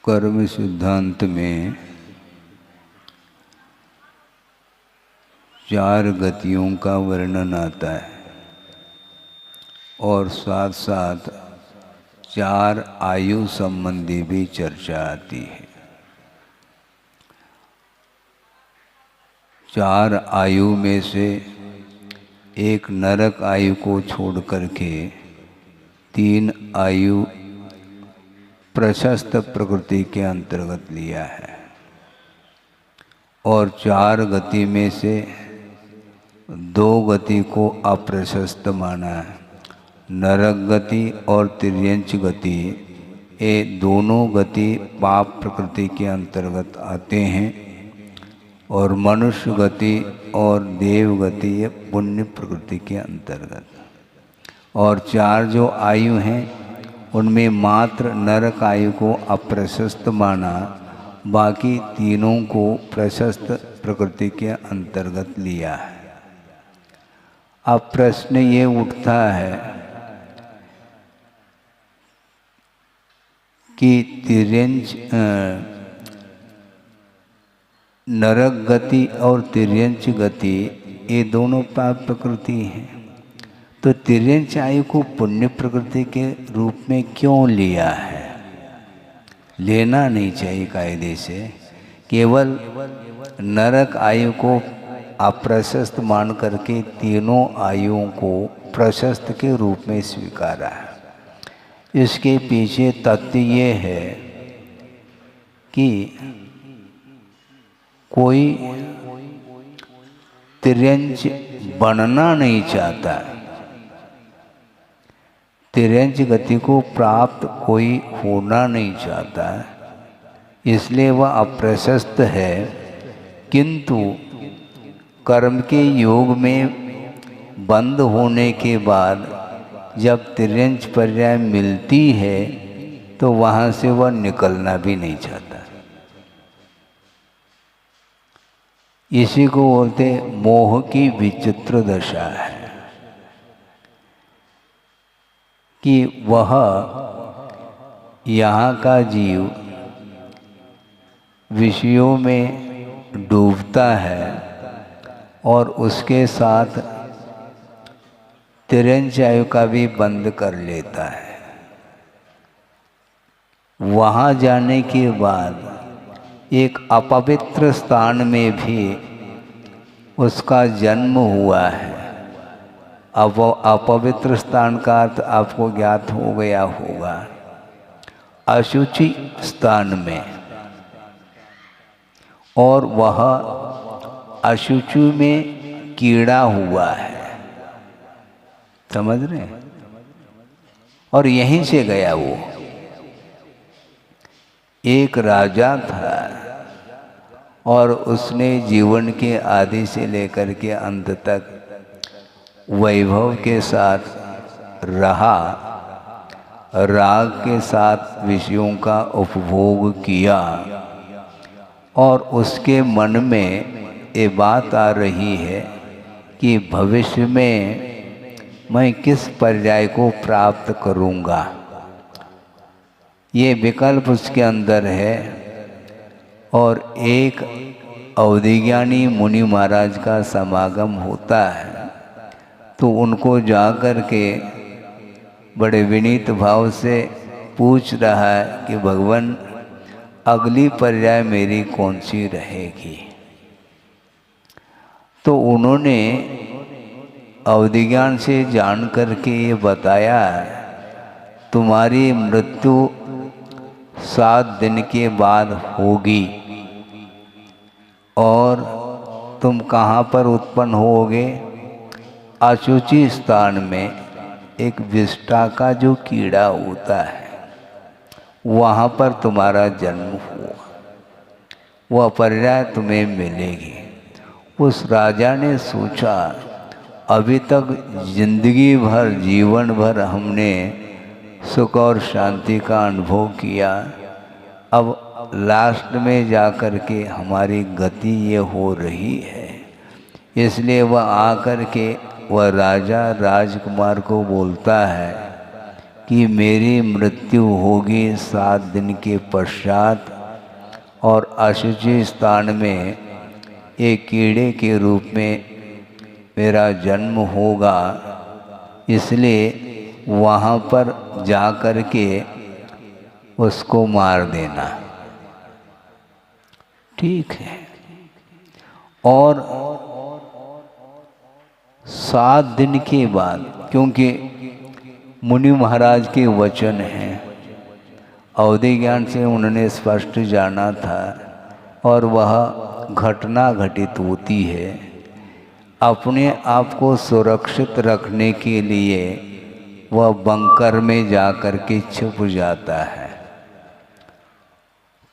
कर्म सिद्धांत में 4 गतियों का वर्णन आता है और साथ साथ 4 आयु संबंधी भी चर्चा आती है। 4 आयु में से एक नरक आयु को छोड़ करके 3 आयु प्रशस्त प्रकृति के अंतर्गत लिया है और 4 गति में से 2 गति को अप्रशस्त माना है। नरक गति और तिर्यंच गति ये दोनों गति पाप प्रकृति के अंतर्गत आते हैं और मनुष्य गति और देव गति ये पुण्य प्रकृति के अंतर्गत। और 4 जो आयु हैं उनमें मात्र नरक आयु को अप्रशस्त माना, बाकी तीनों को प्रशस्त प्रकृति के अंतर्गत लिया है। अब प्रश्न ये उठता है कि तिर्यंच नरक गति और तिर्यंच गति ये दोनों पाप प्रकृति हैं, तो तिर्यंच आयु को पुण्य प्रकृति के रूप में क्यों लिया है? लेना नहीं चाहिए कायदे से। केवल नरक आयु को अप्रशस्त मान करके तीनों आयुओं को प्रशस्त के रूप में स्वीकारा है। इसके पीछे तथ्य ये है कि कोई तिर्यंच बनना नहीं चाहता, तिर्यंच गति को प्राप्त कोई होना नहीं चाहता, इसलिए वह अप्रशस्त है। किंतु कर्म के योग में बंद होने के बाद जब तिर्यंच पर्याय मिलती है तो वहाँ से वह निकलना भी नहीं चाहता। इसी को बोलते मोह की विचित्र दशा है कि वह यहाँ का जीव विषयों में डूबता है और उसके साथ तिर्यंच आयु का भी बंद कर लेता है। वहाँ जाने के बाद एक अपवित्र स्थान में भी उसका जन्म हुआ है। अब वो अपवित्र स्थान का अर्थ आपको ज्ञात हो गया होगा, अशुचि स्थान में, और वह अशुचि में कीड़ा हुआ है। समझ रहे हैं? और यहीं से गया वो। एक राजा था और उसने जीवन के आदि से लेकर के अंत तक वैभव के साथ रहा, राग के साथ विषयों का उपभोग किया और उसके मन में ये बात आ रही है कि भविष्य में मैं किस पर्याय को प्राप्त करूँगा। ये विकल्प उसके अंदर है। और एक अवधिज्ञानी मुनि महाराज का समागम होता है तो उनको जा कर के बड़े विनीत भाव से पूछ रहा है कि भगवान अगली पर्याय मेरी कौन सी रहेगी। तो उन्होंने अवधिज्ञान से जान करके ये बताया, तुम्हारी मृत्यु 7 दिन के बाद होगी और तुम कहाँ पर उत्पन्न होगे? अशुचि स्थान में एक विष्ठा का जो कीड़ा होता है वहाँ पर तुम्हारा जन्म हुआ, वह पर्याय तुम्हें मिलेगी। उस राजा ने सोचा, अभी तक जिंदगी भर जीवन भर हमने सुख और शांति का अनुभव किया, अब लास्ट में जाकर के हमारी गति ये हो रही है। इसलिए वह आकर के वह राजा राजकुमार को बोलता है कि मेरी मृत्यु होगी 7 दिन के पश्चात और अशुचि स्थान में एक कीड़े के रूप में मेरा जन्म होगा, इसलिए वहाँ पर जा कर के उसको मार देना। ठीक है। और 7 दिन के बाद, क्योंकि मुनि महाराज के वचन हैं, अवधि ज्ञान से उन्होंने स्पष्ट जाना था और वह घटना घटित होती है। अपने आप को सुरक्षित रखने के लिए वह बंकर में जाकर के छुप जाता है।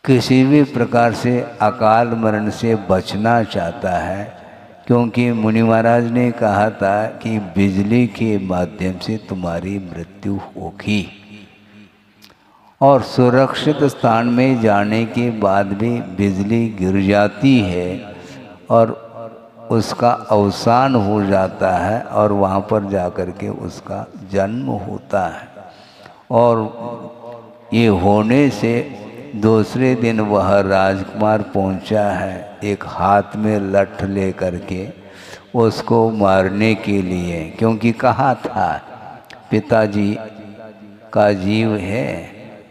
किसी भी प्रकार से अकाल मरण से बचना चाहता है, क्योंकि मुनि महाराज ने कहा था कि बिजली के माध्यम से तुम्हारी मृत्यु होगी। और सुरक्षित स्थान में जाने के बाद भी बिजली गिर जाती है और उसका अवसान हो जाता है और वहाँ पर जाकर के उसका जन्म होता है। और ये होने से दूसरे दिन वह राजकुमार पहुंचा है एक हाथ में लठ ले करके उसको मारने के लिए, क्योंकि कहा था पिताजी का जीव है,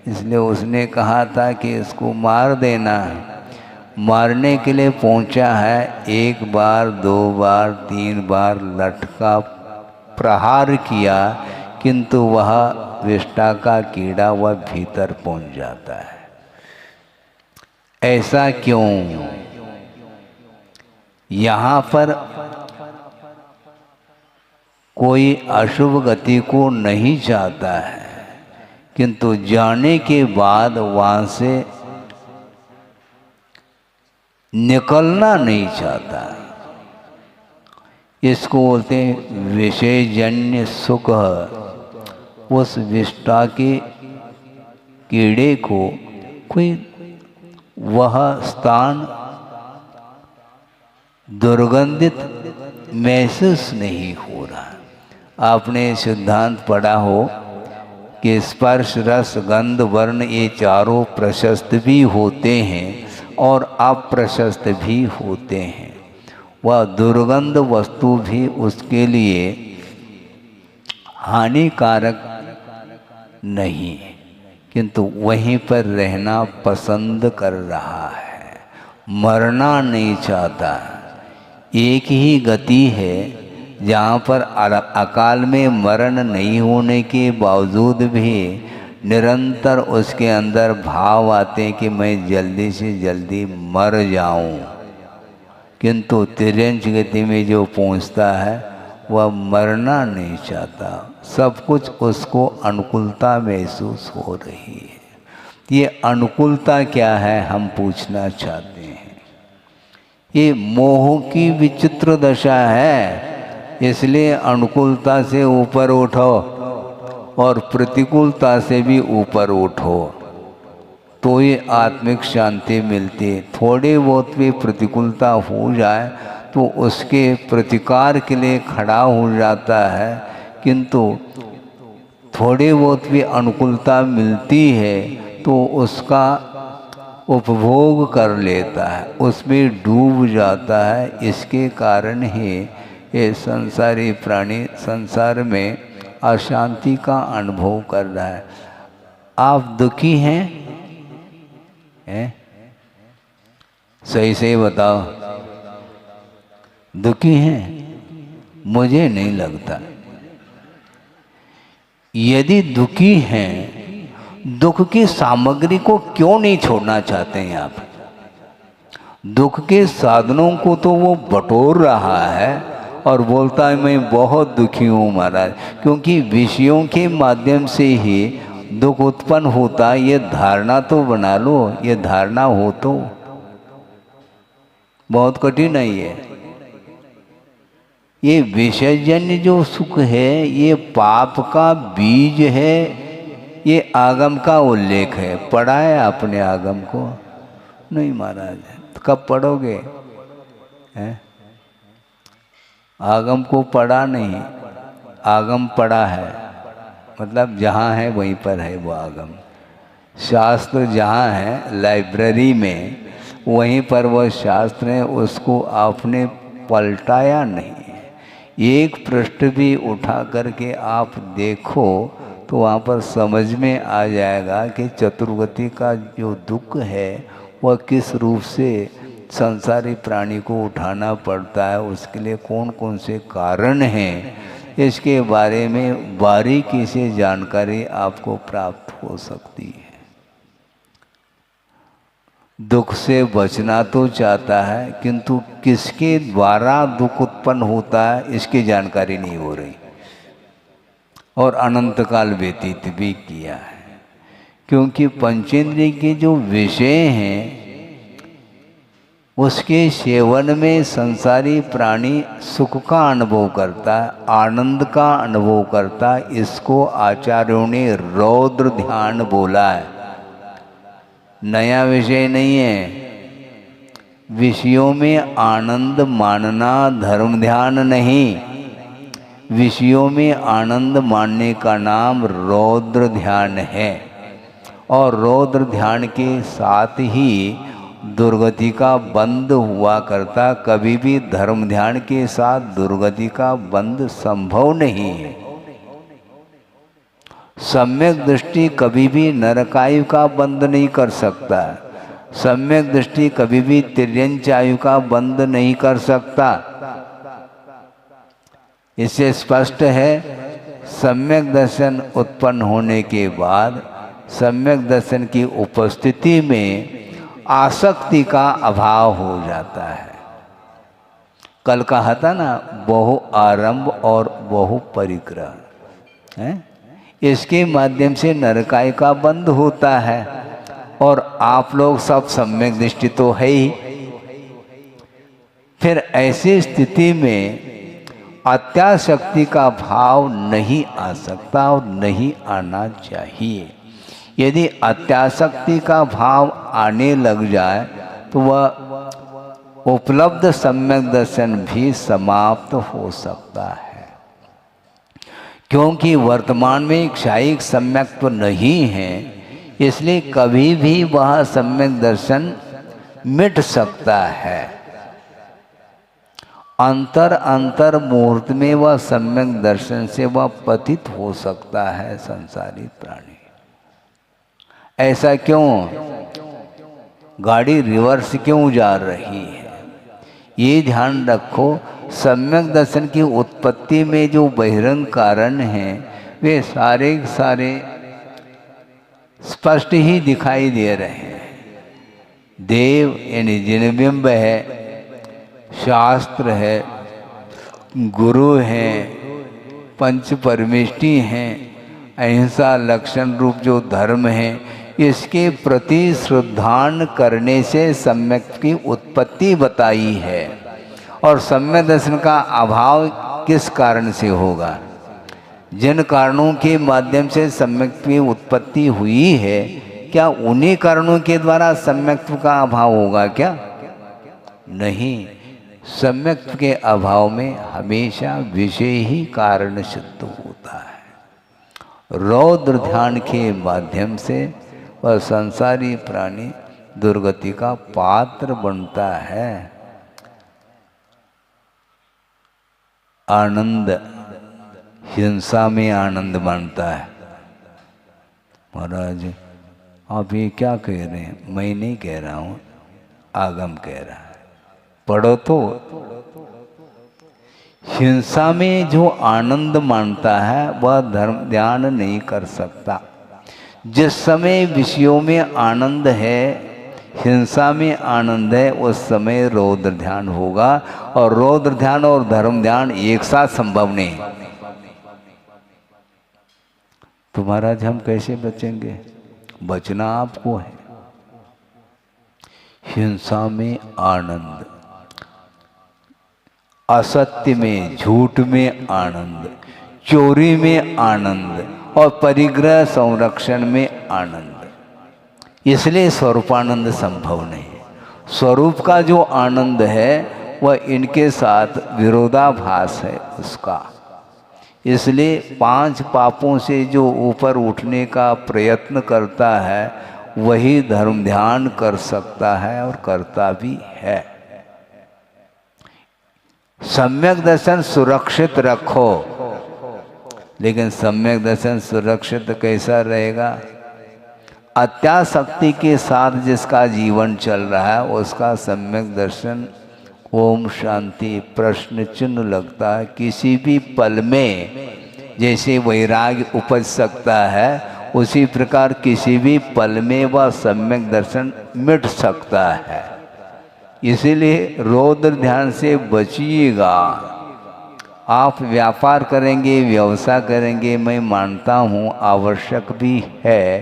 इसलिए उसने कहा था कि इसको मार देना है। मारने के लिए पहुंचा है। 1 बार 2 बार 3 बार लठ का प्रहार किया, किंतु वह विष्ठा का कीड़ा वह भीतर पहुंच जाता है। ऐसा क्यों? यहाँ पर कोई अशुभ गति को नहीं चाहता है, किंतु जाने के बाद वहाँ से निकलना नहीं चाहता। इसको बोलते हैं विषयजन्य सुख। उस विष्ठा के कीड़े को कोई वह स्थान दुर्गंधित महसूस नहीं हो रहा। आपने सिद्धांत पढ़ा हो कि स्पर्श रस गंध वर्ण ये चारों प्रशस्त भी होते हैं और अप्रशस्त भी होते हैं। वह दुर्गंध वस्तु भी उसके लिए हानिकारक नहीं है, किंतु वहीं पर रहना पसंद कर रहा है, मरना नहीं चाहता। एक ही गति है जहाँ पर अकाल में मरण नहीं होने के बावजूद भी निरंतर उसके अंदर भाव आते हैं कि मैं जल्दी से जल्दी मर जाऊं, किंतु तिर्यंच गति में जो पहुंचता है वह मरना नहीं चाहता। सब कुछ उसको अनुकूलता महसूस हो रही है। ये अनुकूलता क्या है हम पूछना चाहते हैं। ये मोह की विचित्र दशा है, इसलिए अनुकूलता से ऊपर उठो और प्रतिकूलता से भी ऊपर उठो तो ये आत्मिक शांति मिलती है। थोड़ी बहुत भी प्रतिकूलता हो जाए तो उसके प्रतिकार के लिए खड़ा हो जाता है, किंतु थोड़ी बहुत भी अनुकूलता मिलती है तो उसका उपभोग कर लेता है, उसमें डूब जाता है। इसके कारण ही ये संसारी प्राणी संसार में अशांति का अनुभव कर रहा है। आप दुखी हैं? सही से बताओ, दुखी हैं? मुझे नहीं लगता। यदि दुखी हैं, दुख की सामग्री को क्यों नहीं छोड़ना चाहते हैं आप? दुख के साधनों को तो वो बटोर रहा है और बोलता है मैं बहुत दुखी हूँ महाराज, क्योंकि विषयों के माध्यम से ही दुख उत्पन्न होता। ये धारणा तो बना लो, ये धारणा हो तो बहुत कठिन नहीं है। ये विषयजन्य जो सुख है ये पाप का बीज है, ये आगम का उल्लेख है। पढ़ा है आपने आगम को? नहीं महाराज, तो कब पढ़ोगे? हैं? आगम को पढ़ा नहीं, आगम पढ़ा है। मतलब जहाँ है वहीं पर है वो आगम। शास्त्र जहाँ है लाइब्रेरी में, वहीं पर वह शास्त्र है, उसको आपने पलटाया नहीं है। एक पृष्ठ भी उठा करके आप देखो तो वहाँ पर समझ में आ जाएगा कि चतुर्गति का जो दुख है वह किस रूप से संसारी प्राणी को उठाना पड़ता है, उसके लिए कौन कौन से कारण हैं, इसके बारे में बारीकी से जानकारी आपको प्राप्त हो सकती है। दुख से बचना तो चाहता है, किंतु किसके द्वारा दुख उत्पन्न होता है इसकी जानकारी नहीं हो रही, और अनंत काल व्यतीत भी किया है। क्योंकि पंचेंद्रिय के जो विषय हैं उसके सेवन में संसारी प्राणी सुख का अनुभव करता है, आनंद का अनुभव करता है। इसको आचार्यों ने रौद्र ध्यान बोला है, नया विषय नहीं है। विषयों में आनंद मानना धर्म ध्यान नहीं, विषयों में आनंद मानने का नाम रौद्र ध्यान है। और रौद्र ध्यान के साथ ही दुर्गति का बंद हुआ करता, कभी भी धर्म ध्यान के साथ दुर्गति का बंद संभव नहीं है। सम्यक दृष्टि कभी भी नरकायु का बंद नहीं कर सकता, सम्यक दृष्टि कभी भी तिर्यंच आयु का बंद नहीं कर सकता। इससे स्पष्ट है, सम्यक दर्शन उत्पन्न होने के बाद सम्यक दर्शन की उपस्थिति में आसक्ति का अभाव हो जाता है। कल कहा था ना, बहु आरंभ और बहु परिग्रह है, इसके माध्यम से नरकाय का बंद होता है। और आप लोग सब सम्यक दृष्टि तो है ही। फिर ऐसी स्थिति में अत्यासक्ति का भाव नहीं आ सकता और नहीं आना चाहिए। यदि अत्यासक्ति का भाव आने लग जाए तो वह उपलब्ध सम्यक दर्शन भी समाप्त हो सकता है। क्योंकि वर्तमान में क्षायिक सम्यक्त्व नहीं है, इसलिए कभी भी वह सम्यक दर्शन मिट सकता है। अंतर अंतर मुहूर्त में वह सम्यक दर्शन से वह पतित हो सकता है संसारी प्राणी। ऐसा क्यों? गाड़ी रिवर्स क्यों जा रही है, ये ध्यान रखो। सम्यक दर्शन की उत्पत्ति में जो बहिरंग कारण हैं वे सारे सारे स्पष्ट ही दिखाई दे रहे हैं। देव यानी जिनबिंब है, शास्त्र है, गुरु हैं, पंच परमेष्टि हैं, अहिंसा लक्षण रूप जो धर्म है, इसके प्रति श्रद्धान करने से सम्यक की उत्पत्ति बताई है। और सम्यक दर्शन का अभाव किस कारण से होगा? जिन कारणों के माध्यम से सम्यक की उत्पत्ति हुई है, क्या उन्हीं कारणों के द्वारा सम्यक्त्व का अभाव होगा क्या? नहीं, सम्यक्त्व के अभाव में हमेशा विषय ही कारण सिद्ध होता है। रौद्र ध्यान के माध्यम से वह संसारी प्राणी दुर्गति का पात्र बनता है। आनंद हिंसा में आनंद मानता है। महाराज आप ये क्या कह रहे हैं? मैं नहीं कह रहा हूँ, आगम कह रहा है। पढ़ो तो। हिंसा में जो आनंद मानता है वह धर्म ध्यान नहीं कर सकता। जिस समय विषयों में आनंद है, हिंसा में आनंद है, उस समय रौद्र ध्यान होगा। और रौद्र ध्यान और धर्म ध्यान एक साथ संभव नहीं। तो महाराज हम कैसे बचेंगे? बचना आपको है। हिंसा में आनंद, असत्य में झूठ में आनंद, चोरी में आनंद और परिग्रह संरक्षण में आनंद। इसलिए स्वरूपानंद संभव नहीं। स्वरूप का जो आनंद है वह इनके साथ विरोधाभास है उसका। इसलिए 5 पापों से जो ऊपर उठने का प्रयत्न करता है वही धर्म ध्यान कर सकता है और करता भी है। सम्यक दर्शन सुरक्षित रखो, लेकिन सम्यक दर्शन सुरक्षित कैसा रहेगा? अत्यासक्ति के साथ जिसका जीवन चल रहा है उसका सम्यक दर्शन ओम शांति प्रश्न चिन्ह लगता है। किसी भी पल में जैसे वैराग्य उपज सकता है उसी प्रकार किसी भी पल में वह सम्यक दर्शन मिट सकता है। इसीलिए रौद्र ध्यान से बचिएगा। आप व्यापार करेंगे, व्यवसाय करेंगे, मैं मानता हूँ आवश्यक भी है,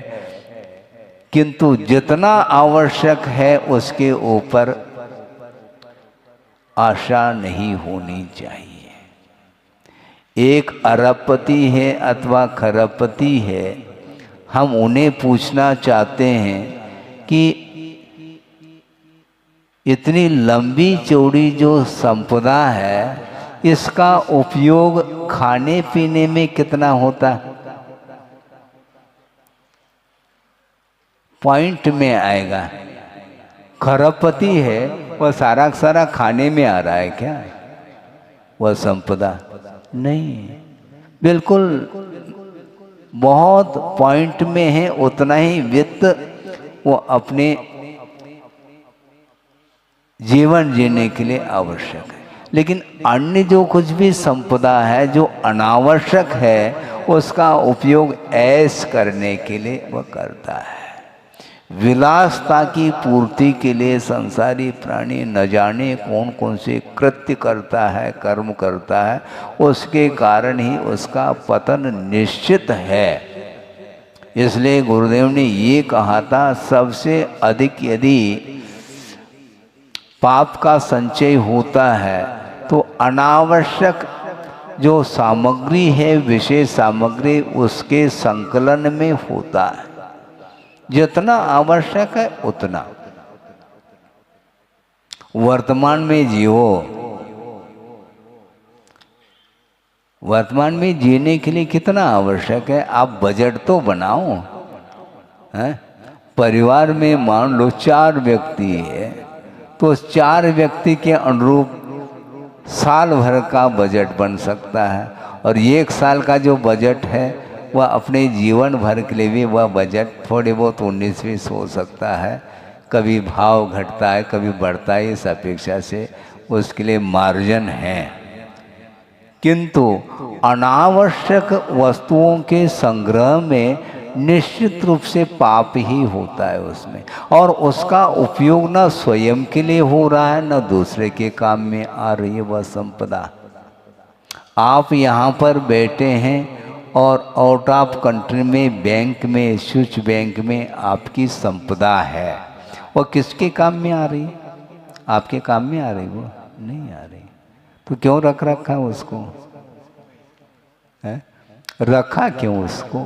किंतु जितना आवश्यक है उसके ऊपर आशा नहीं होनी चाहिए। एक अरबपति है अथवा खरबपति है, हम उन्हें पूछना चाहते हैं कि इतनी लंबी चौड़ी जो संपदा है इसका उपयोग खाने पीने में कितना होता है? पॉइंट में आएगा। खरबपति है वह सारा सारा खाने में आ रहा है क्या? वह संपदा नहीं, बिल्कुल बहुत पॉइंट में है। उतना ही वित्त वो अपने जीवन जीने के लिए आवश्यक है, लेकिन अन्य जो कुछ भी संपदा है जो अनावश्यक है उसका उपयोग ऐश करने के लिए वह करता है। विलासता की पूर्ति के लिए संसारी प्राणी न जाने कौन कौन से कृत्य करता है, कर्म करता है, उसके कारण ही उसका पतन निश्चित है। इसलिए गुरुदेव ने ये कहा था, सबसे अधिक यदि पाप का संचय होता है तो अनावश्यक जो सामग्री है, विशेष सामग्री, उसके संकलन में होता है। जितना आवश्यक है उतना। वर्तमान में जियो। वर्तमान में जीने के लिए कितना आवश्यक है? आप बजट तो बनाओ। हैं? परिवार में मान लो 4 व्यक्ति है तो 4 व्यक्ति के अनुरूप साल भर का बजट बन सकता है, और 1 साल का जो बजट है वह अपने जीवन भर के लिए भी वह बजट थोड़े बहुत 19-20 हो सकता है। कभी भाव घटता है, कभी बढ़ता है, इस अपेक्षा से उसके लिए मार्जिन है। किंतु अनावश्यक वस्तुओं के संग्रह में निश्चित रूप से पाप ही होता है उसमें, और उसका उपयोग न स्वयं के लिए हो रहा है न दूसरे के काम में आ रही है वह संपदा। आप यहाँ पर बैठे हैं और आउट ऑफ कंट्री में बैंक में, स्विच बैंक में आपकी संपदा है, वो किसके काम में आ रही है? आपके काम में आ रही? वो नहीं आ रही। तो क्यों रख रखा उसको? है? रखा क्यों उसको?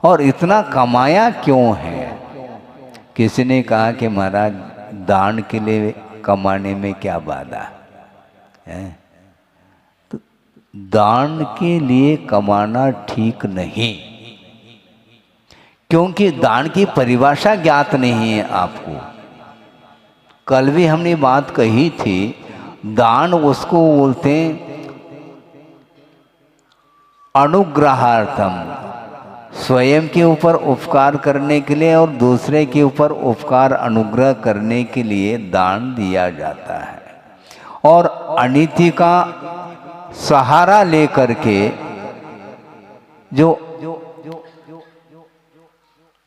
और इतना कमाया क्यों है? किसी ने कहा कि महाराज दान के लिए कमाने में क्या बाधा है? तो दान के लिए कमाना ठीक नहीं, क्योंकि दान की परिभाषा ज्ञात नहीं है आपको। कल भी हमने बात कही थी, दान उसको बोलते हैं अनुग्रहार्थम, स्वयं के ऊपर उपकार करने के लिए और दूसरे के ऊपर उपकार अनुग्रह करने के लिए दान दिया जाता है। और अनिति का सहारा लेकर के जो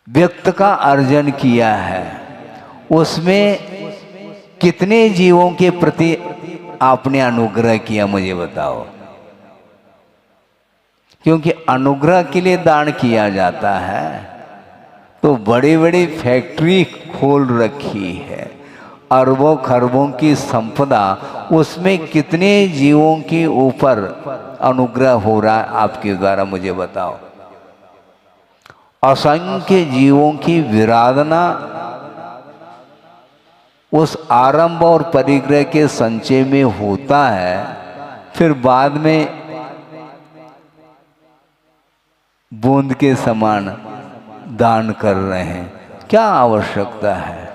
व्यक्ति का अर्जन किया है उसमें कितने जीवों के प्रति आपने अनुग्रह किया, मुझे बताओ। क्योंकि अनुग्रह के लिए दान किया जाता है। तो बड़ी बड़ी फैक्ट्री खोल रखी है, अरबों खरबों की संपदा, उसमें कितने जीवों के ऊपर अनुग्रह हो रहा है आपके द्वारा, मुझे बताओ। असंख्य जीवों की विराधना उस आरंभ और परिग्रह के संचय में होता है। फिर बाद में बूंद के समान दान कर रहे हैं, क्या आवश्यकता है?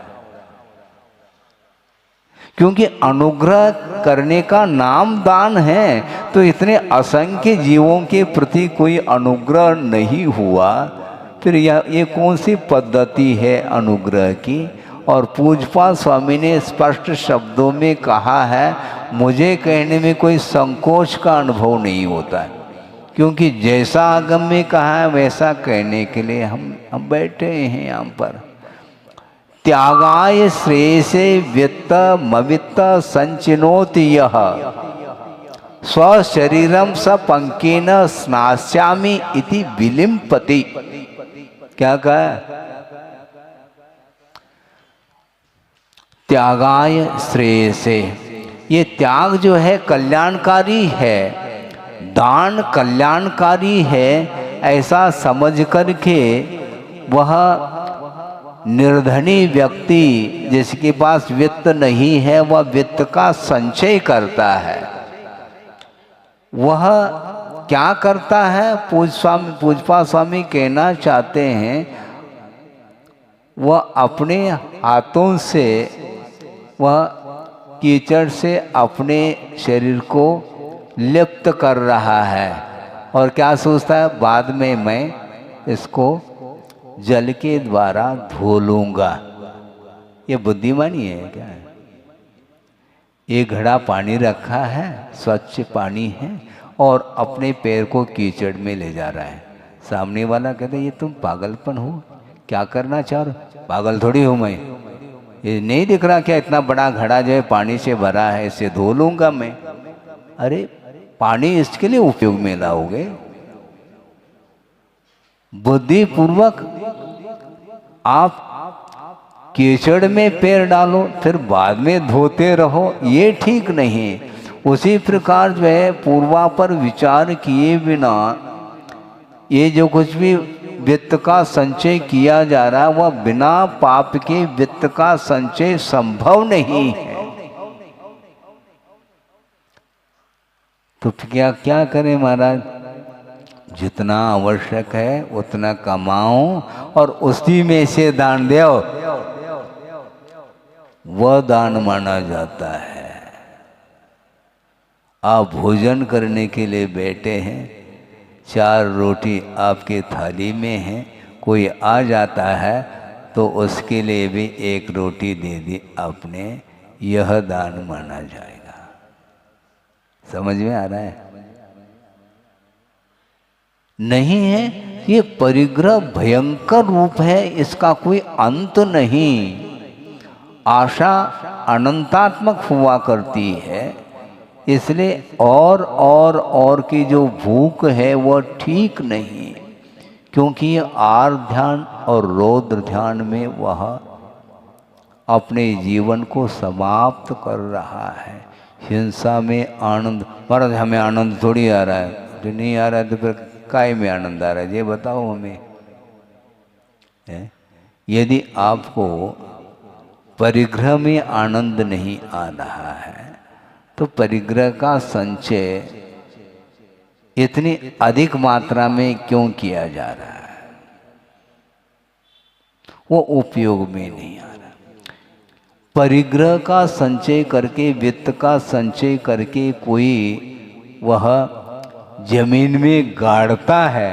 क्योंकि अनुग्रह करने का नाम दान है, तो इतने असंख्य जीवों के प्रति कोई अनुग्रह नहीं हुआ, फिर ये कौन सी पद्धति है अनुग्रह की? और पूज्यपाद स्वामी ने स्पष्ट शब्दों में कहा है, मुझे कहने में कोई संकोच का अनुभव नहीं होता है, क्योंकि जैसा आगम में कहा है वैसा कहने के लिए हम बैठे हैं यहाँ पर। त्यागाय श्रेयसे वित्त मवित्त संचिनोति यः स्वशरीरम स पंकेन स्नास्यामि इति विलिम्पति। क्या कहा? त्यागाय श्रेयसे, ये त्याग जो है कल्याणकारी है, दान कल्याणकारी है, ऐसा समझ करके वह निर्धनी व्यक्ति जिसके पास वित्त नहीं है, वह वित्त का संचय करता है। वह क्या करता है? पूज्यपाद स्वामी कहना चाहते हैं, वह अपने हाथों से वह कीचड़ से अपने शरीर को लिप्त कर रहा है, और क्या सोचता है, बाद में मैं इसको जल के द्वारा धो लूंगा। ये बुद्धिमानी है क्या? एक घड़ा पानी रखा है, स्वच्छ पानी है, और अपने पैर को कीचड़ में ले जा रहा है। सामने वाला कहता है, ये तुम पागलपन हो, क्या करना चाह रहे हो? पागल थोड़ी हूँ मैं, ये नहीं दिख रहा क्या इतना बड़ा घड़ा जो है पानी से भरा है, इसे धो लूंगा मैं। अरे पानी इसके लिए उपयोग में लाओगे? बुद्धिपूर्वक आप कीचड़ में पैर डालो, फिर बाद में धोते रहो, ये ठीक नहीं। उसी प्रकार जो है पूर्वापर विचार किए बिना ये जो कुछ भी वित्त का संचय किया जा रहा है, वह बिना पाप के वित्त का संचय संभव नहीं है। तो क्या क्या करें महाराज? जितना आवश्यक है उतना कमाओ और उसी में से दान दो, वह दान माना जाता है। आप भोजन करने के लिए बैठे हैं, 4 रोटी आपके थाली में है, कोई आ जाता है तो उसके लिए भी 1 रोटी दे दी आपने, यह दान माना जाएगा। समझ में आ रहा है? नहीं है, ये परिग्रह भयंकर रूप है, इसका कोई अंत नहीं। आशा अनंतात्मक हुआ करती है, इसलिए और की जो भूख है वह ठीक नहीं, क्योंकि आर ध्यान और रौद्र ध्यान में वह अपने जीवन को समाप्त कर रहा है। हिंसा में आनंद, महाराज हमें आनंद थोड़ी आ रहा है, जो नहीं आ रहा है तो फिर काय में आनंद आ रहा है, ये बताओ हमें। यदि आपको परिग्रह में आनंद नहीं आ रहा है तो परिग्रह का संचय इतनी अधिक मात्रा में क्यों किया जा रहा है? वो उपयोग में नहीं आ रहा। परिग्रह का संचय करके, वित्त का संचय करके कोई वह जमीन में गाड़ता है,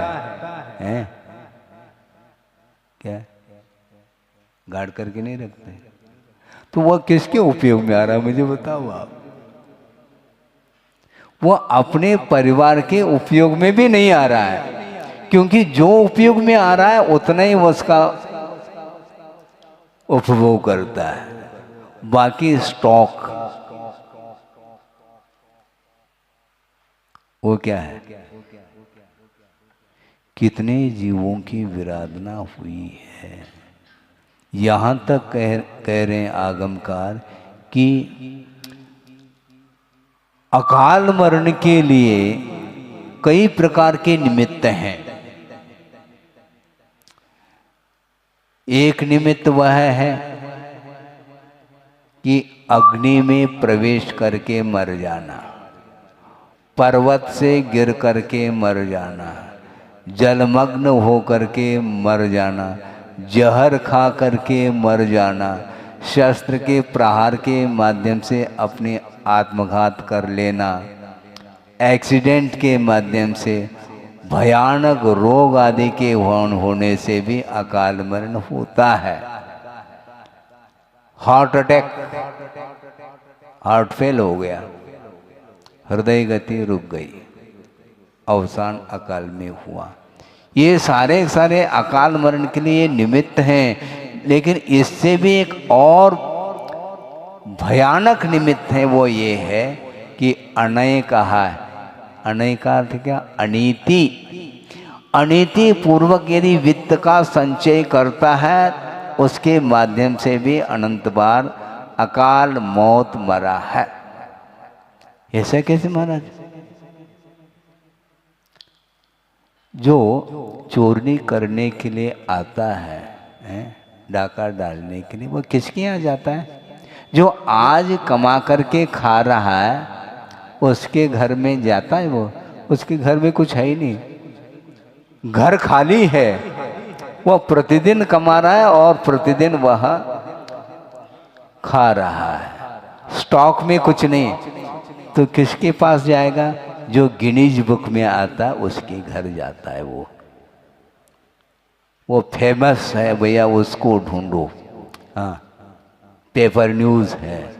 क्या गाड़ करके नहीं रखते? तो वह किसके उपयोग में आ रहा है मुझे बताओ आप? वह अपने परिवार के उपयोग में भी नहीं आ रहा है, क्योंकि जो उपयोग में आ रहा है उतना ही वो उसका उपभोग करता है। बाकी स्टॉक वो क्या है? कितने जीवों की विराधना हुई है। यहाँ तक कह रहे हैं आगमकार कि अकाल मरण के लिए कई प्रकार के निमित्त हैं। एक निमित्त वह है कि अग्नि में प्रवेश करके मर जाना, पर्वत से गिर करके मर जाना, जलमग्न हो करके मर जाना, जहर खा करके मर जाना, शस्त्र के प्रहार के माध्यम से अपने आत्मघात कर लेना, एक्सीडेंट के माध्यम से, भयानक रोग आदि के होने से भी अकाल मरण होता है। हार्ट अटैक, हार्ट फेल हो गया, हृदय गति रुक गई, अवसान अकाल में हुआ। ये सारे सारे अकाल मरण के लिए निमित्त हैं। लेकिन इससे भी एक और भयानक निमित्त है, वो ये है कि अनय कहा है। अनय का अर्थ क्या? अनीति। अनीति पूर्वक यदि वित्त का संचय करता है, उसके माध्यम से भी अनंत बार अकाल मौत मरा है। ऐसा कैसे महाराज? जो चोरी करने के लिए आता है, डाका डालने के लिए, वो किसके यहाँ जाता है? जो आज कमा करके खा रहा है उसके घर में जाता है। वो उसके घर में कुछ है ही नहीं, घर खाली है। वो प्रतिदिन कमा रहा है और प्रतिदिन वह खा रहा है, स्टॉक में कुछ नहीं। तो किसके पास जाएगा? जो गिनीज बुक में आता है उसके घर जाता है। वो फेमस है भैया, उसको ढूंढो। हाँ, पेपर न्यूज़ है,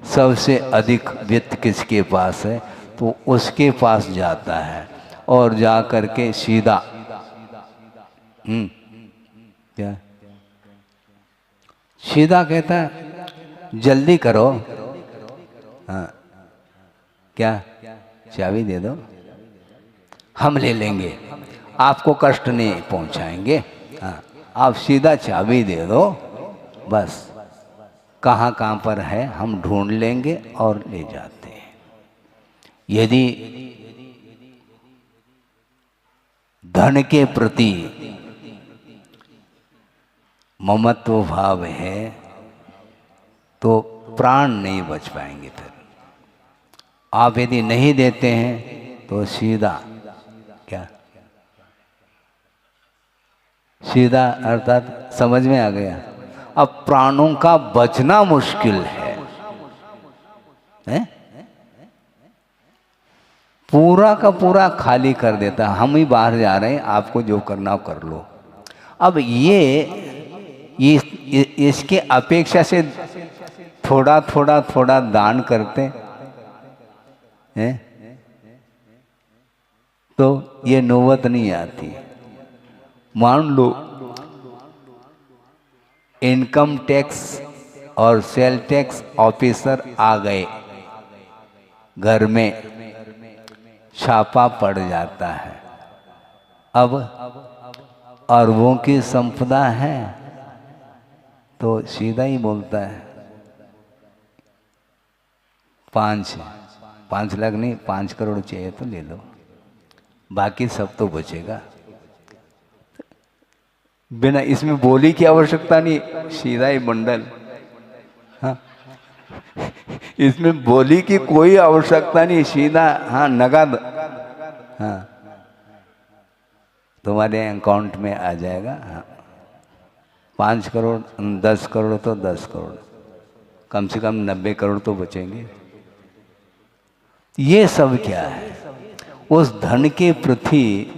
सबसे अधिक वित्त किसके पास है, तो उसके पास जाता है और जा करके सीधा क्या सीधा कहता है, जल्दी करो। हाँ, क्या चाबी दे दो, हम ले लेंगे, आपको कष्ट नहीं पहुंचाएंगे। हाँ, आप सीधा चाबी दे दो, बस कहाँ पर है हम ढूंढ लेंगे और ले जाते हैं। यदि धन के प्रति ममत्व भाव है तो प्राण नहीं बच पाएंगे। फिर आप यदि नहीं देते हैं तो सीधा क्या, सीधा अर्थात समझ में आ गया। अब प्राणों का बचना मुश्किल है, पूरा का पूरा खाली कर देता। हम ही बाहर जा रहे हैं, आपको जो करना हो कर लो। अब ये इसके अपेक्षा से थोड़ा थोड़ा थोड़ा दान करते हैं तो ये नौबत नहीं आती। मान लो इनकम टैक्स और सेल टैक्स ऑफिसर आ गए, घर में छापा पड़ जाता है। अब अरबों की संपदा है तो सीधा ही बोलता है 5 लाख नहीं, 5 करोड़ चाहिए तो ले लो, बाकी सब तो बचेगा। बिना इसमें बोली की आवश्यकता नहीं, सीधा ही बंडल। हाँ, इसमें बोली की कोई आवश्यकता नहीं, सीधा हाँ नगद, हाँ तुम्हारे अकाउंट में आ जाएगा। हाँ, 5 करोड़ 10 करोड़ तो 10 करोड़, कम से कम 90 करोड़ तो बचेंगे। ये सब क्या है? उस धन के प्रति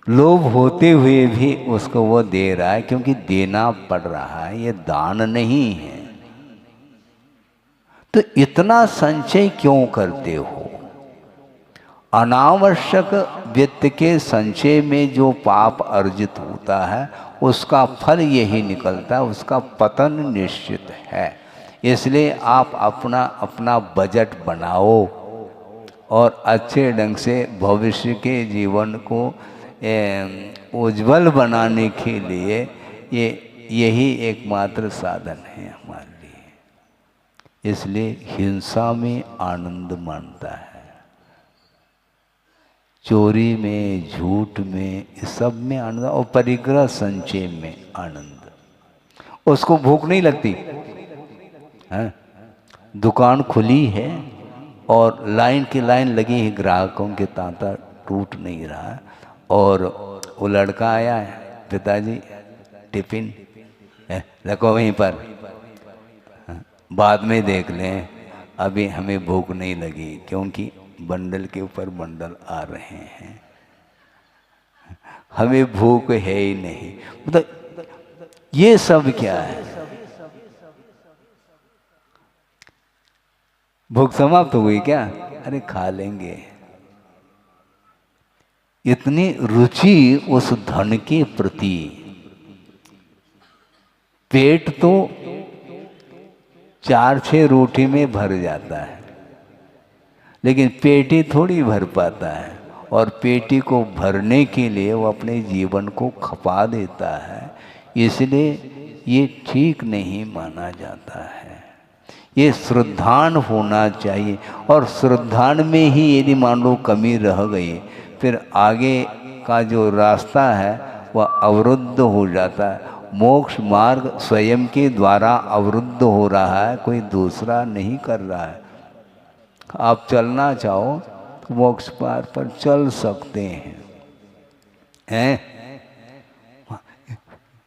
लोभ होते हुए भी उसको वो दे रहा है, क्योंकि देना पड़ रहा है, ये दान नहीं है। तो इतना संचय क्यों करते हो? अनावश्यक वित्त के संचय में जो पाप अर्जित होता है उसका फल यही निकलता है, उसका पतन निश्चित है। इसलिए आप अपना अपना बजट बनाओ और अच्छे ढंग से भविष्य के जीवन को उज्जवल बनाने के लिए यही एकमात्र साधन है हमारे लिए। इसलिए हिंसा में आनंद मानता है, चोरी में, झूठ में, इस सब में आनंद, और परिग्रह संचय में आनंद। उसको भूख नहीं लगती है, दुकान खुली है और लाइन की लाइन लगी है, ग्राहकों के तांता टूट नहीं रहा, और वो लड़का आया है, पिताजी टिफिन रखो वहीं पर, बाद में देख लें, अभी हमें भूख नहीं लगी, क्योंकि बंडल के ऊपर बंडल आ रहे हैं, हमें भूख है ही नहीं। मतलब ये सब क्या है? भूख समाप्त हो गई क्या? अरे खा लेंगे। इतनी रुचि उस धन के प्रति। पेट तो 4-6 रोटी में भर जाता है, लेकिन पेटी थोड़ी भर पाता है, और पेटी को भरने के लिए वो अपने जीवन को खपा देता है। इसलिए ये ठीक नहीं माना जाता है। ये श्रद्धान होना चाहिए, और श्रद्धान में ही यदि मान लो कमी रह गई, फिर आगे का जो रास्ता है वह अवरुद्ध हो जाता है। मोक्ष मार्ग स्वयं के द्वारा अवरुद्ध हो रहा है, कोई दूसरा नहीं कर रहा है। आप चलना चाहो तो मोक्ष मार्ग पर चल सकते हैं।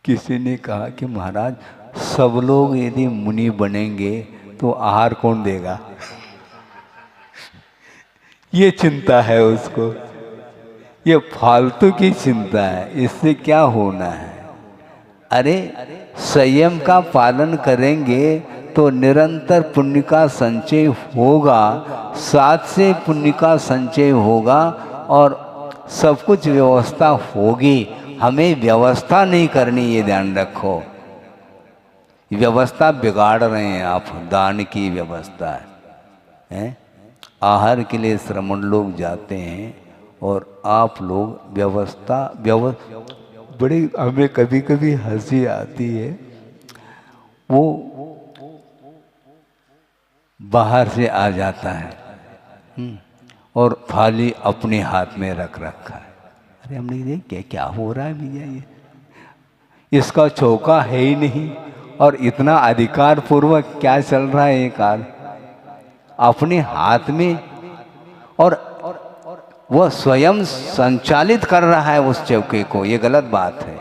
किसी ने कहा कि महाराज सब लोग यदि मुनि बनेंगे तो आहार कौन देगा? ये चिंता है उसको, ये फालतू की चिंता है, इससे क्या होना है? अरे संयम का पालन करेंगे तो निरंतर पुण्य का संचय होगा, साथ से पुण्य का संचय होगा, और सब कुछ व्यवस्था होगी। हमें व्यवस्था नहीं करनी, ये ध्यान रखो। व्यवस्था बिगाड़ रहे हैं आप, दान की व्यवस्था है। आहार के लिए श्रमण लोग जाते हैं और आप लोग व्यवस्था बड़ी, हमें कभी कभी हंसी आती है। वो बाहर से आ जाता है और थाली अपने हाथ में रख रखा है। अरे हमने देख क्या हो रहा है भैया, ये इसका चौका है ही नहीं, और इतना अधिकार पूर्वक क्या चल रहा है ये कार्य अपने हाथ में, और वह स्वयं संचालित कर रहा है उस चौके को। ये गलत बात है।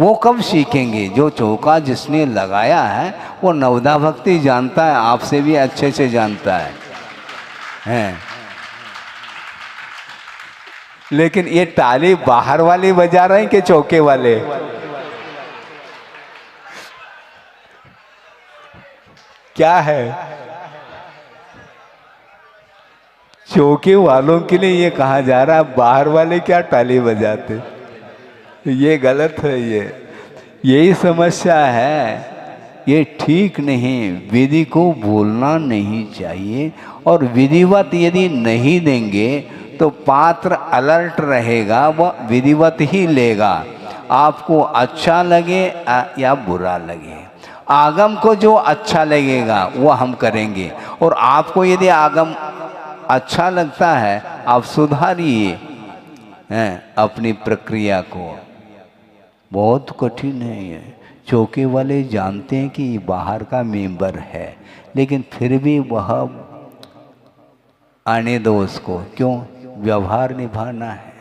वो कब सीखेंगे? जो चौका जिसने लगाया है वो नवदा भक्ति जानता है, आपसे भी अच्छे से जानता है। लेकिन ये ताली बाहर वाले बजा रहे हैं कि चौके वाले? क्या है? चौके वालों के लिए ये कहा जा रहा है, बाहर वाले क्या ताली बजाते? ये गलत है। यही समस्या है, ये ठीक नहीं। विधि को भूलना नहीं चाहिए, और विधिवत यदि नहीं देंगे तो पात्र अलर्ट रहेगा, वह विधिवत ही लेगा। आपको अच्छा लगे या बुरा लगे, आगम को जो अच्छा लगेगा वो हम करेंगे, और आपको यदि आगम अच्छा लगता है आप सुधारिए अपनी प्रक्रिया को। बहुत कठिन है ये। चौके वाले जानते हैं कि ये बाहर का मेंबर है, लेकिन फिर भी वह आने दो उसको। क्यों? व्यवहार निभाना है,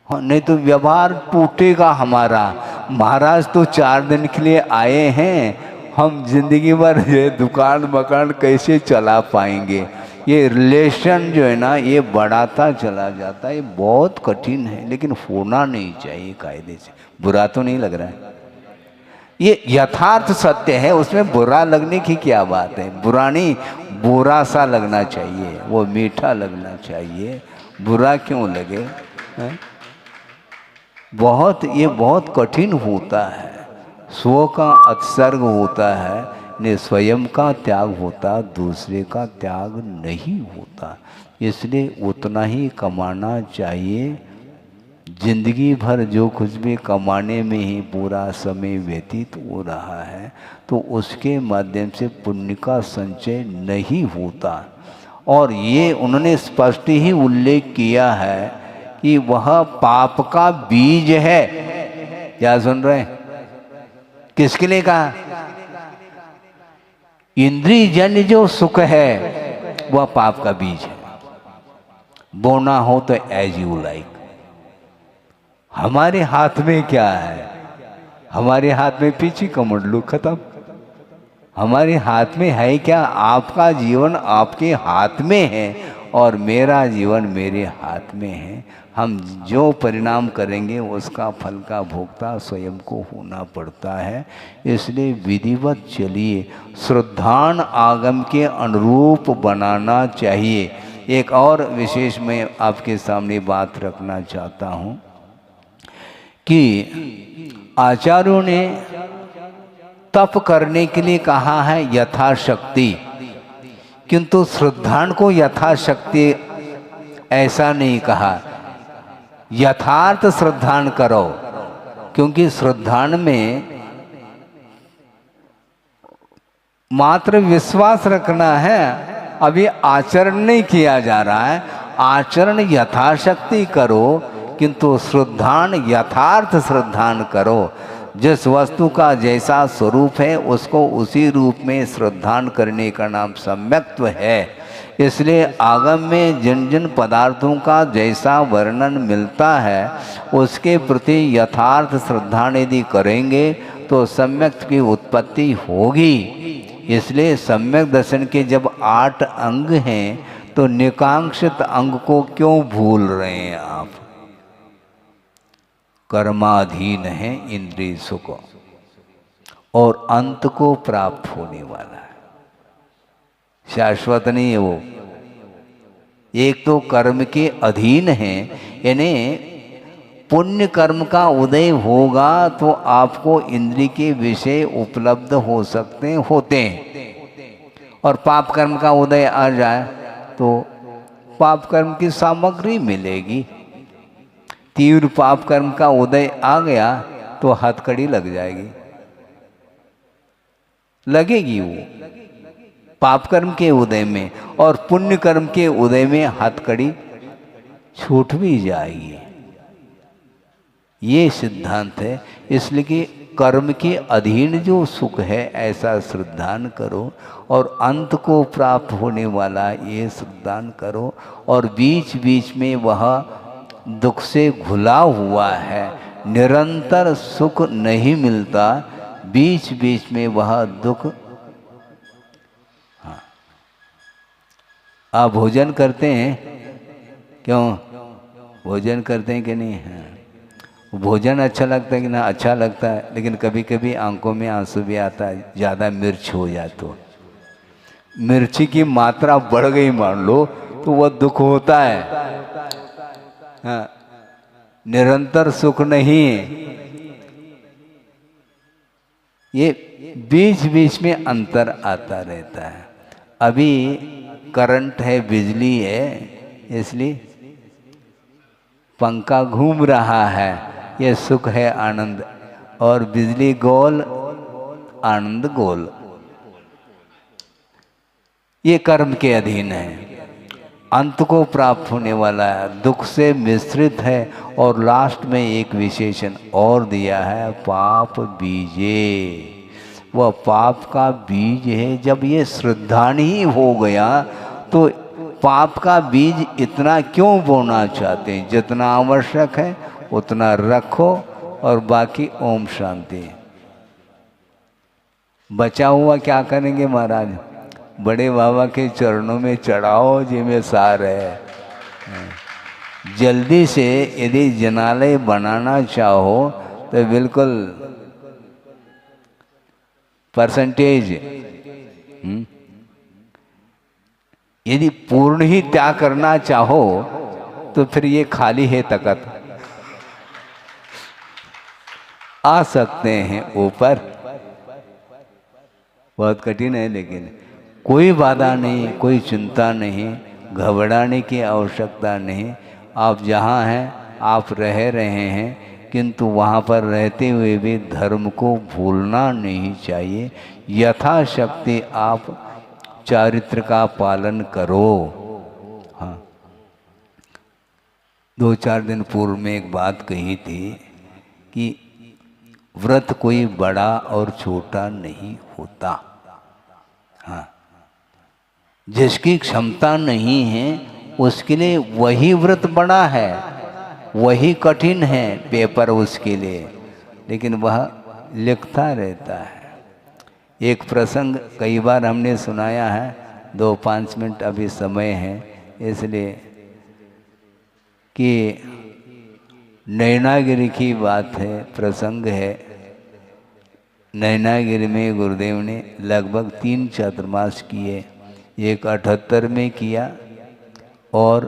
नहीं तो व्यवहार टूटेगा हमारा। महाराज तो 4 दिन के लिए आए हैं, हम जिंदगी भर ये दुकान मकान कैसे चला पाएंगे? ये रिलेशन जो है ना, ये बढ़ाता चला जाता है। ये बहुत कठिन है, लेकिन होना नहीं चाहिए कायदे से। बुरा तो नहीं लग रहा है? ये यथार्थ सत्य है, उसमें बुरा लगने की क्या बात है? बुरा नहीं, बुरा सा लगना चाहिए, वो मीठा लगना चाहिए। बुरा क्यों लगे? ये बहुत कठिन होता है। स्व का उत्सर्ग होता है, ने स्वयं का त्याग होता, दूसरे का त्याग नहीं होता। इसलिए उतना ही कमाना चाहिए। जिंदगी भर जो कुछ भी कमाने में ही पूरा समय व्यतीत हो रहा है, तो उसके माध्यम से पुण्य का संचय नहीं होता। और ये उन्होंने स्पष्ट ही उल्लेख किया है कि वह पाप का बीज है। क्या सुन रहे हैं? किसके लिए कहा? इंद्रिय जन्य जो सुख है वह पाप का बीज है। बोना हो तो एज यू लाइक, हमारे हाथ में क्या है? हमारे हाथ में पीछे कमर लो, खत्म। हमारे हाथ में है क्या? आपका जीवन आपके हाथ में है और मेरा जीवन मेरे हाथ में है। हम जो परिणाम करेंगे उसका फल का भोक्ता स्वयं को होना पड़ता है। इसलिए विधिवत चलिए, श्रद्धान आगम के अनुरूप बनाना चाहिए। एक और विशेष मैं आपके सामने बात रखना चाहता हूँ कि आचार्यों ने तप करने के लिए कहा है यथाशक्ति, किंतु श्रद्धान को यथाशक्ति ऐसा नहीं कहा। यथार्थ श्रद्धान करो, क्योंकि श्रद्धान में मात्र विश्वास रखना है, अभी आचरण नहीं किया जा रहा है। आचरण यथाशक्ति करो, किंतु श्रद्धान यथार्थ श्रद्धान करो। जिस वस्तु का जैसा स्वरूप है उसको उसी रूप में श्रद्धान करने का नाम सम्यक्त्व है। इसलिए आगम में जिन जिन पदार्थों का जैसा वर्णन मिलता है उसके प्रति यथार्थ श्रद्धान यदि करेंगे तो सम्यक्त्व की उत्पत्ति होगी। इसलिए सम्यक दर्शन के जब 8 अंग हैं तो निकांक्षित अंग को क्यों भूल रहे हैं आप? कर्माधीन है इंद्रिय सुख और अंत को प्राप्त होने वाला है, शाश्वत नहीं है वो। एक तो कर्म के अधीन है, यानी पुण्य कर्म का उदय होगा तो आपको इंद्रिय के विषय उपलब्ध हो सकते होते हैं, और पाप कर्म का उदय आ जाए तो पाप कर्म की सामग्री मिलेगी। तीव्र पाप कर्म का उदय आ गया तो हथकड़ी लग जाएगी, लगेगी वो पाप कर्म के उदय में, और पुण्य कर्म के उदय में हथकड़ी छूट भी जाएगी। ये सिद्धांत है। इसलिए कि कर्म के अधीन जो सुख है ऐसा श्रद्धान करो, और अंत को प्राप्त होने वाला ये श्रद्धान करो। और बीच बीच में वह दुख से घुला हुआ है, निरंतर सुख नहीं मिलता, बीच बीच में वह दुख। हाँ, आप भोजन करते हैं क्यों? भोजन करते हैं कि नहीं? हाँ, भोजन अच्छा लगता है कि ना? अच्छा लगता है, लेकिन कभी कभी आंखों में आंसू भी आता है, ज़्यादा मिर्च हो जाए तो। मिर्ची की मात्रा बढ़ गई मान लो तो वह दुख होता है। हाँ, निरंतर सुख नहीं है। ये बीच बीच में अंतर आता रहता है। अभी करंट है, बिजली है, इसलिए पंखा घूम रहा है, ये सुख है, आनंद। और बिजली गोल, आनंद गोल। ये कर्म के अधीन है, अंत को प्राप्त होने वाला है, दुख से मिश्रित है। और लास्ट में एक विशेषण और दिया है, पाप बीजे। वह पाप का बीज है। जब ये श्रद्धान ही हो गया तो पाप का बीज इतना क्यों बोना चाहते हैं? जितना आवश्यक है उतना रखो और बाकी ओम शांति। बचा हुआ क्या करेंगे महाराज? बड़े बाबा के चरणों में चढ़ाओ, जिसमें सार है। जल्दी से यदि जनालय बनाना चाहो तो बिल्कुल परसेंटेज, यदि पूर्ण ही त्याग करना चाहो तो फिर ये खाली है तकत। आ सकते हैं ऊपर, बहुत कठिन है, लेकिन कोई बाधा नहीं, कोई चिंता नहीं, घबराने की आवश्यकता नहीं। आप जहाँ हैं आप रह रहे हैं, किंतु वहाँ पर रहते हुए भी धर्म को भूलना नहीं चाहिए। यथाशक्ति आप चारित्र का पालन करो। हाँ, 2-4 दिन पूर्व में एक बात कही थी कि व्रत कोई बड़ा और छोटा नहीं होता। हाँ, जिसकी क्षमता नहीं है उसके लिए वही व्रत बड़ा है, वही कठिन है पेपर उसके लिए, लेकिन वह लिखता रहता है। एक प्रसंग कई बार हमने सुनाया है, 2-5 मिनट अभी समय है इसलिए, कि नैनागिरी की बात है, प्रसंग है। नैनागिरी में गुरुदेव ने लगभग 3 चातुर्मास किए। एक 78 में किया और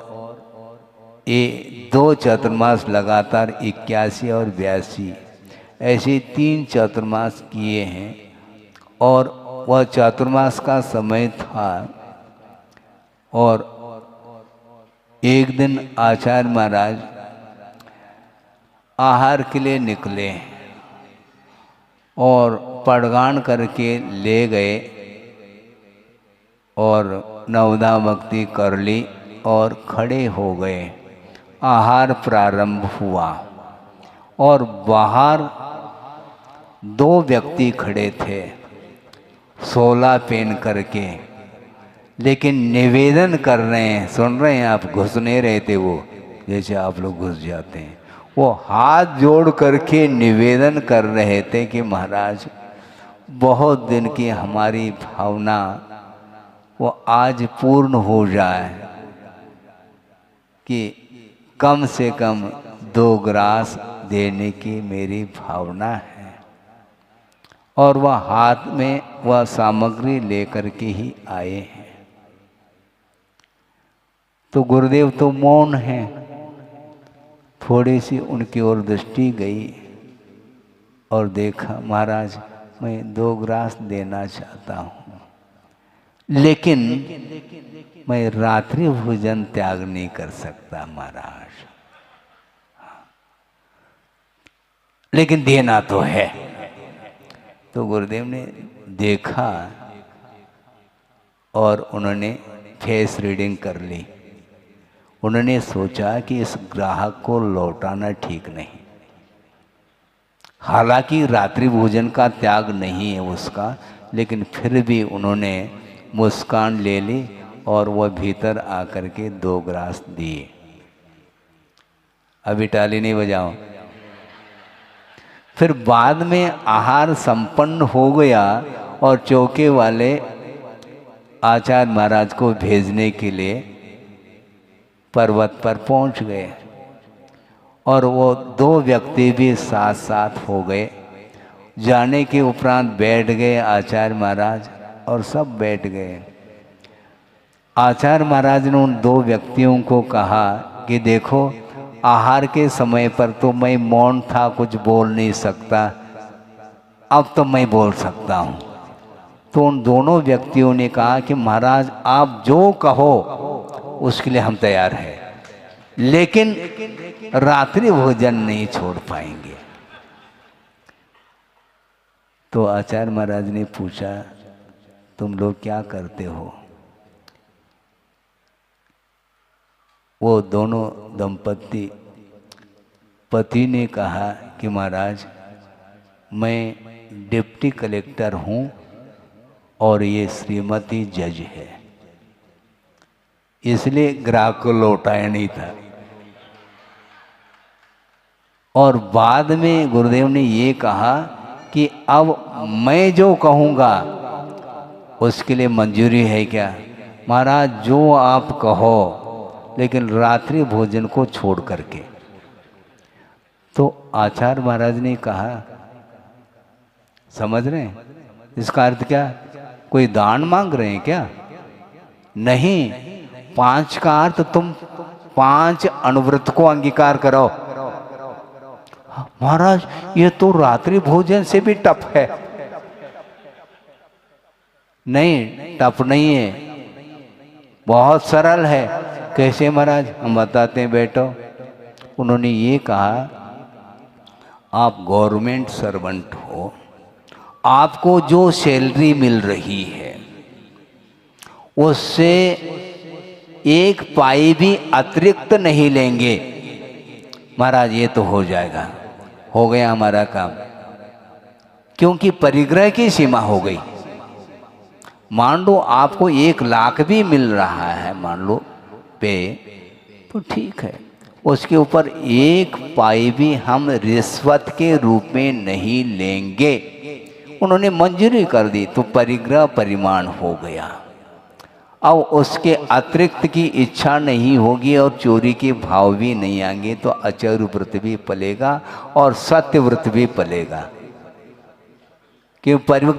2 चातुर्मास लगातार 81 और 82, ऐसे 3 चातुर्मास किए हैं। और वह चातुर्मास का समय था और एक दिन आचार्य महाराज आहार के लिए निकले और पड़गान करके ले गए और नवदा भक्ति कर ली और खड़े हो गए। आहार प्रारंभ हुआ और बाहर 2 व्यक्ति खड़े थे 16 पहन करके, लेकिन निवेदन कर रहे हैं। सुन रहे हैं आप? घुस नहीं रहे थे वो, जैसे आप लोग घुस जाते हैं। वो हाथ जोड़ करके निवेदन कर रहे थे कि महाराज, बहुत दिन की हमारी भावना वो आज पूर्ण हो जाए, कि कम से कम 2 ग्रास देने की मेरी भावना है। और वह हाथ में वह सामग्री लेकर के ही आए हैं। तो गुरुदेव तो मौन हैं। थोड़ी सी उनकी ओर दृष्टि गई और देखा, महाराज मैं 2 ग्रास देना चाहता हूँ, लेकिन मैं रात्रि भोजन त्याग नहीं कर सकता महाराज, लेकिन देना तो है। तो गुरुदेव ने देखा और उन्होंने फेस रीडिंग कर ली। उन्होंने सोचा कि इस ग्राहक को लौटाना ठीक नहीं। हालांकि रात्रि भोजन का त्याग नहीं है उसका, लेकिन फिर भी उन्होंने मुस्कान ले ली और वह भीतर आकर के 2 ग्रास दिए। अभी ताली नहीं बजाओ। फिर बाद में आहार संपन्न हो गया और चौके वाले आचार्य महाराज को भेजने के लिए पर्वत पर पहुंच गए और वो 2 व्यक्ति भी साथ साथ हो गए। जाने के उपरांत बैठ गए आचार्य महाराज और सब बैठ गए। आचार्य महाराज ने उन 2 व्यक्तियों को कहा कि देखो, आहार के समय पर तो मैं मौन था, कुछ बोल नहीं सकता, अब तो मैं बोल सकता हूँ। तो उन दोनों व्यक्तियों ने कहा कि महाराज आप जो कहो उसके लिए हम तैयार हैं, लेकिन रात्रि भोजन नहीं छोड़ पाएंगे। तो आचार्य महाराज ने पूछा, तुम लोग क्या करते हो? वो दोनों दंपति, पति ने कहा कि महाराज मैं डिप्टी कलेक्टर हूँ और ये श्रीमती जज है, इसलिए ग्राहक को लौटाया नहीं था। और बाद में गुरुदेव ने ये कहा कि अब मैं जो कहूँगा उसके लिए मंजूरी है क्या? महाराज जो आप कहो, लेकिन रात्रि भोजन को छोड़ करके। तो आचार्य महाराज ने कहा, समझ रहे हैं इसका अर्थ क्या? कोई दान मांग रहे हैं क्या? नहीं, 5 का अर्थ तुम 5 अनुव्रत को अंगीकार करो। महाराज ये तो रात्रि भोजन से भी टफ है। नहीं, टफ नहीं है, बहुत सरल है। कैसे महाराज? हम बताते हैं बैठो। उन्होंने ये कहा, आप गवर्नमेंट सर्वेंट हो, आपको जो सैलरी मिल रही है उससे 1 पाई भी अतिरिक्त नहीं लेंगे। महाराज ये तो हो जाएगा, हो गया हमारा काम, क्योंकि परिग्रह की सीमा हो गई। मान लो आपको 1 लाख भी मिल रहा है, मान लो पे, तो ठीक है, उसके ऊपर एक पाई भी हम रिश्वत के रूप में नहीं लेंगे। उन्होंने मंजूरी कर दी तो परिग्रह परिमाण हो गया। अब उसके अतिरिक्त की इच्छा नहीं होगी और चोरी के भाव भी नहीं आएंगे तो अचर व्रत भी पलेगा और सत्य व्रत भी पलेगा। कि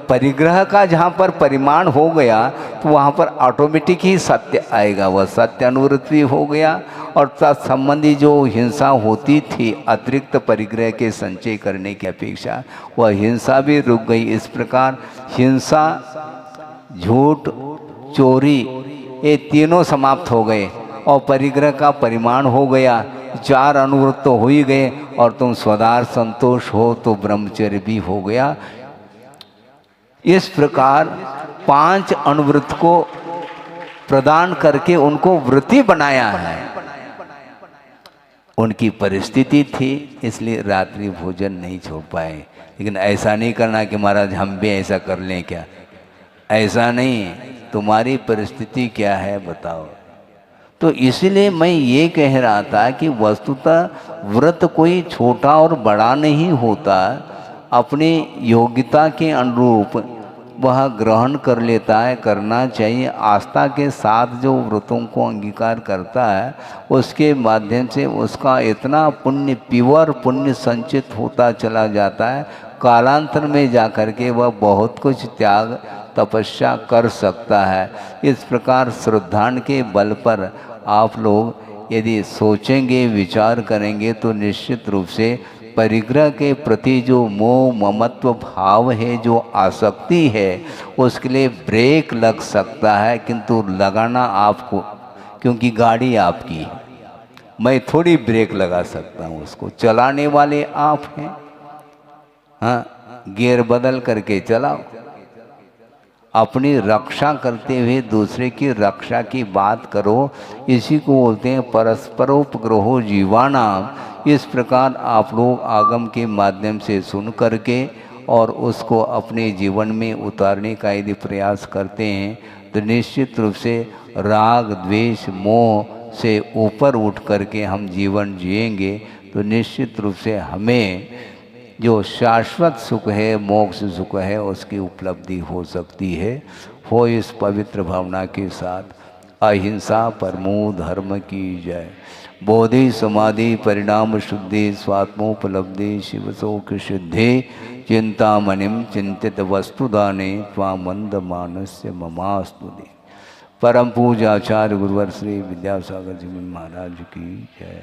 परिग्रह का जहाँ पर परिमाण हो गया तो वहाँ पर ऑटोमेटिक ही सत्य आएगा, वह सत्य अनुवृत्त भी हो गया और तत्संबंधी जो हिंसा होती थी अतिरिक्त परिग्रह के संचय करने की अपेक्षा, वह हिंसा भी रुक गई। इस प्रकार हिंसा, झूठ, चोरी ये तीनों समाप्त हो गए और परिग्रह का परिमाण हो गया। 4 अनुवृत्त तो हो ही गए और तुम स्वदार संतोष हो तो ब्रह्मचर्य भी हो गया। इस प्रकार 5 अनुवृत्त को प्रदान करके उनको वृत्ति बनाया है। उनकी परिस्थिति थी इसलिए रात्रि भोजन नहीं छोड़ पाए। लेकिन ऐसा नहीं करना कि महाराज हम भी ऐसा कर लें क्या, ऐसा नहीं। तुम्हारी परिस्थिति क्या है बताओ। तो इसलिए मैं ये कह रहा था कि वस्तुतः व्रत कोई छोटा और बड़ा नहीं होता, अपनी योग्यता के अनुरूप वह ग्रहण कर लेता है, करना चाहिए। आस्था के साथ जो व्रतों को अंगीकार करता है उसके माध्यम से उसका इतना पुण्य, प्योर पुण्य संचित होता चला जाता है, कालांतर में जाकर के वह बहुत कुछ त्याग तपस्या कर सकता है। इस प्रकार श्रद्धान के बल पर आप लोग यदि सोचेंगे, विचार करेंगे तो निश्चित रूप से परिग्रह के प्रति जो मोह ममत्व भाव है, जो आसक्ति है, उसके लिए ब्रेक लग सकता है, किंतु लगाना आपको, क्योंकि गाड़ी आपकी है। मैं थोड़ी ब्रेक लगा सकता हूँ, उसको चलाने वाले आप हैं। हाँ, गियर बदल करके चलाओ। अपनी रक्षा करते हुए दूसरे की रक्षा की बात करो, इसी को बोलते हैं परस्परोपग्रहो जीवानाम। इस प्रकार आप लोग आगम के माध्यम से सुन करके और उसको अपने जीवन में उतारने का यदि प्रयास करते हैं तो निश्चित रूप से राग द्वेष मोह से ऊपर उठ करके हम जीवन जिएंगे तो निश्चित रूप से हमें जो शाश्वत सुख है, मोक्ष सुख है, उसकी उपलब्धि हो सकती है। हो इस पवित्र भावना के साथ। अहिंसा परमो धर्म की जय। बोधि समाधि परिणाम शुद्धि स्वात्मोपलब्धि शिव शोक सिद्धि चिंतामणिम चिंतित वस्तुदाने त्वामंद मानस्य ममास्तुति। परम पूज्य आचार्य गुरुवर श्री विद्यासागर जी महाराज की जय।